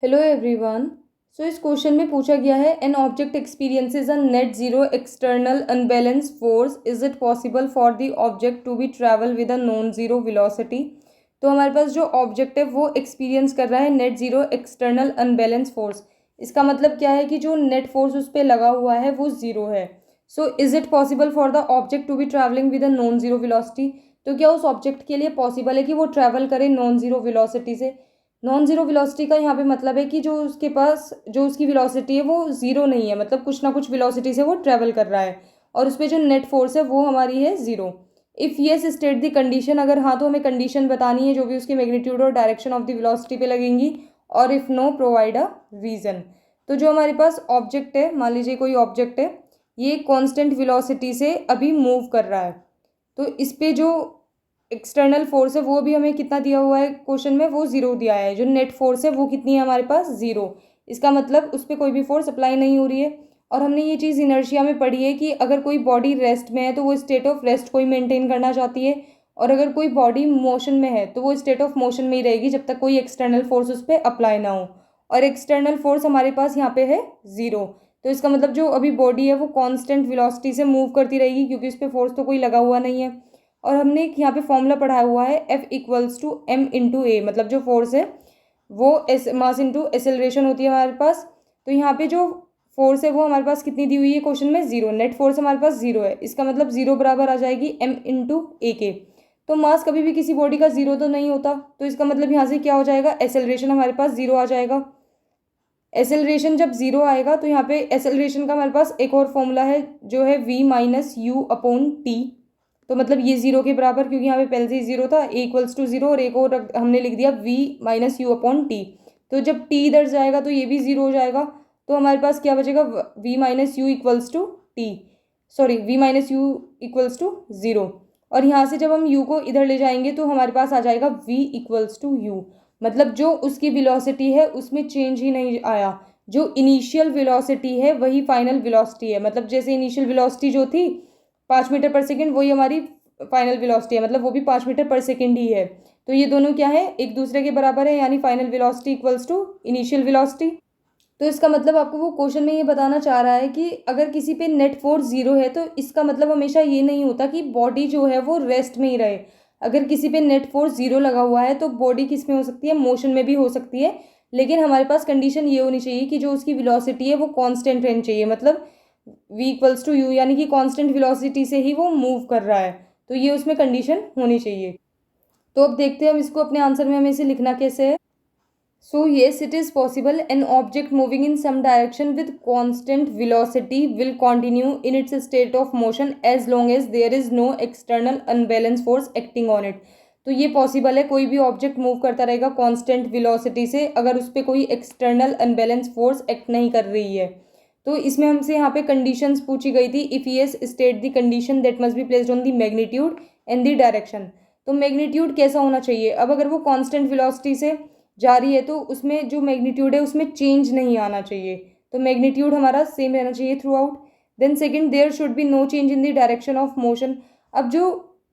Hello everyone. सो इस question में पूछा गया है an object experiences a net zero external unbalance force, is it possible for the object to be travel with a non zero velocity. तो हमारे पास जो object है वो एक्सपीरियंस कर रहा है net zero external unbalance force. इसका मतलब क्या है कि जो नेट फोर्स उस पर लगा हुआ है वो ज़ीरो है। So is it possible for the object to be travelling with a non zero velocity. तो क्या उस ऑब्जेक्ट के लिए पॉसिबल है कि वो ट्रैवल करे नॉन जीरो वेलोसिटी से। नॉन जीरो वेलोसिटी का यहाँ पे मतलब है कि जो उसके पास जो उसकी वेलोसिटी है वो ज़ीरो नहीं है, मतलब कुछ ना कुछ वेलोसिटी से वो ट्रैवल कर रहा है और उस पर जो नेट फोर्स है वो हमारी है zero. If yes state the condition, अगर हाँ तो हमें कंडीशन बतानी है जो भी उसकी मैग्नीट्यूड और डायरेक्शन ऑफ द वेलोसिटी पे लगेंगी, और if no provide a reason. तो जो हमारे पास ऑब्जेक्ट है, मान लीजिए कोई ऑब्जेक्ट है, ये कांस्टेंट वेलोसिटी से अभी मूव कर रहा है, तो इस पे जो एक्सटर्नल फोर्स है वो भी हमें कितना दिया हुआ है क्वेश्चन में, वो ज़ीरो दिया है। जो नेट फोर्स है वो कितनी है हमारे पास, ज़ीरो। इसका मतलब उस पर कोई भी फोर्स अप्लाई नहीं हो रही है। और हमने ये चीज़ इनर्शिया में पढ़ी है कि अगर कोई बॉडी रेस्ट में है तो वो स्टेट ऑफ रेस्ट को ही मेंटेन करना चाहती है, और अगर कोई बॉडी मोशन में है तो वो स्टेट ऑफ मोशन में ही रहेगी जब तक कोई एक्सटर्नल फोर्स उस पर अप्लाई ना हो। और एक्सटर्नल फोर्स हमारे पास यहाँ पे है ज़ीरो। तो इसका मतलब जो अभी बॉडी है वो कांस्टेंट वेलोसिटी से मूव करती रहेगी क्योंकि उस पर फोर्स तो कोई लगा हुआ नहीं है। और हमने एक यहाँ पे फॉर्मूला पढ़ाया हुआ है F=m/a, मतलब जो फोर्स है वो एस मास इंटू एसेलरेशन होती है हमारे पास। तो यहाँ पे जो फोर्स है वो हमारे पास कितनी दी हुई है क्वेश्चन में, ज़ीरो। नेट फोर्स हमारे पास ज़ीरो है, इसका मतलब ज़ीरो बराबर आ जाएगी m/a के। तो मास कभी भी किसी बॉडी का ज़ीरो तो नहीं होता, तो इसका मतलब यहाँ से क्या हो जाएगा, एसेलरेशन हमारे पास ज़ीरो आ जाएगा। एसेलरेशन जब ज़ीरो आएगा तो यहाँ पे एसेलरेशन का हमारे पास एक और फॉर्मूला है जो है v-u/t। तो मतलब ये ज़ीरो के बराबर, क्योंकि यहाँ पे पहले से ही ज़ीरो था, a=0, और एक और हमने लिख दिया v-u/t। तो जब t इधर जाएगा तो ये भी ज़ीरो हो जाएगा। तो हमारे पास क्या बचेगा, v-u=t, सॉरी v-u=0। और यहाँ से जब हम u को इधर ले जाएंगे तो हमारे पास आ जाएगा v=u। मतलब जो उसकी वेलोसिटी है उसमें चेंज ही नहीं आया, जो इनिशियल वेलोसिटी है वही फाइनल वेलोसिटी है। मतलब जैसे इनिशियल वेलोसिटी जो थी 5 मीटर पर सेकेंड, वही हमारी फाइनल वेलोसिटी है, मतलब वो भी 5 मीटर पर सेकेंड ही है। तो ये दोनों क्या है, एक दूसरे के बराबर है, यानी final velocity equals to initial velocity. तो इसका मतलब आपको वो क्वेश्चन में ये बताना चाह रहा है कि अगर किसी पे नेट फोर्स ज़ीरो है तो इसका मतलब हमेशा ये नहीं होता कि बॉडी जो है वो रेस्ट में ही रहे। अगर किसी पे नेट फोर्स ज़ीरो लगा हुआ है तो बॉडी किस में हो सकती है, मोशन में भी हो सकती है। लेकिन हमारे पास कंडीशन ये होनी चाहिए कि जो उसकी वेलोसिटी है वो कांस्टेंट रहनी चाहिए, मतलब v=u, यानी कि कांस्टेंट वेलोसिटी से ही वो मूव कर रहा है। तो ये उसमें कंडीशन होनी चाहिए। तो अब देखते हैं हम इसको अपने आंसर में हमें इसे लिखना कैसे है। So yes, it is possible an object moving in some direction with constant velocity will continue in its state of motion as long as there is no external unbalanced force acting on it। तो ये possible है, कोई भी object move करता रहेगा constant velocity से अगर उस पर कोई एक्सटर्नल अनबैलेंस फोर्स एक्ट नहीं कर रही है। तो इसमें हमसे यहाँ पे कंडीशंस पूछी गई थी, if yes state the condition that must be placed on the magnitude and the direction. तो मैग्नीट्यूड कैसा होना चाहिए, अब अगर वो कांस्टेंट वेलोसिटी से जा रही है तो उसमें जो मैग्नीट्यूड है उसमें चेंज नहीं आना चाहिए, तो मैग्नीट्यूड हमारा सेम रहना चाहिए throughout. Then second, there should be no change in the direction of motion. अब जो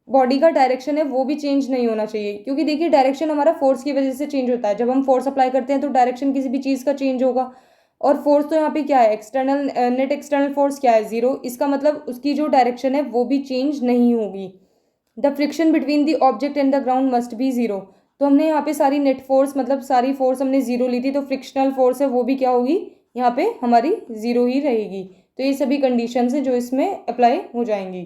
बॉडी का डायरेक्शन है वो भी चेंज नहीं होना चाहिए, क्योंकि देखिए डायरेक्शन हमारा फोर्स की वजह से चेंज होता है। जब हम फोर्स अप्लाई करते हैं तो डायरेक्शन किसी भी चीज़ का चेंज होगा। और फोर्स तो यहाँ पे क्या है, एक्सटर्नल नेट एक्सटर्नल फोर्स क्या है, ज़ीरो। इसका मतलब उसकी जो डायरेक्शन है वो भी चेंज नहीं होगी। The friction between the object and the ground must be zero. तो हमने यहाँ पे सारी नेट फोर्स, मतलब सारी फोर्स हमने ज़ीरो ली थी, तो फ्रिक्शनल फोर्स है वो भी क्या होगी, यहाँ पे हमारी ज़ीरो ही रहेगी। तो ये सभी कंडीशंस हैं जो इसमें अप्लाई हो जाएंगी।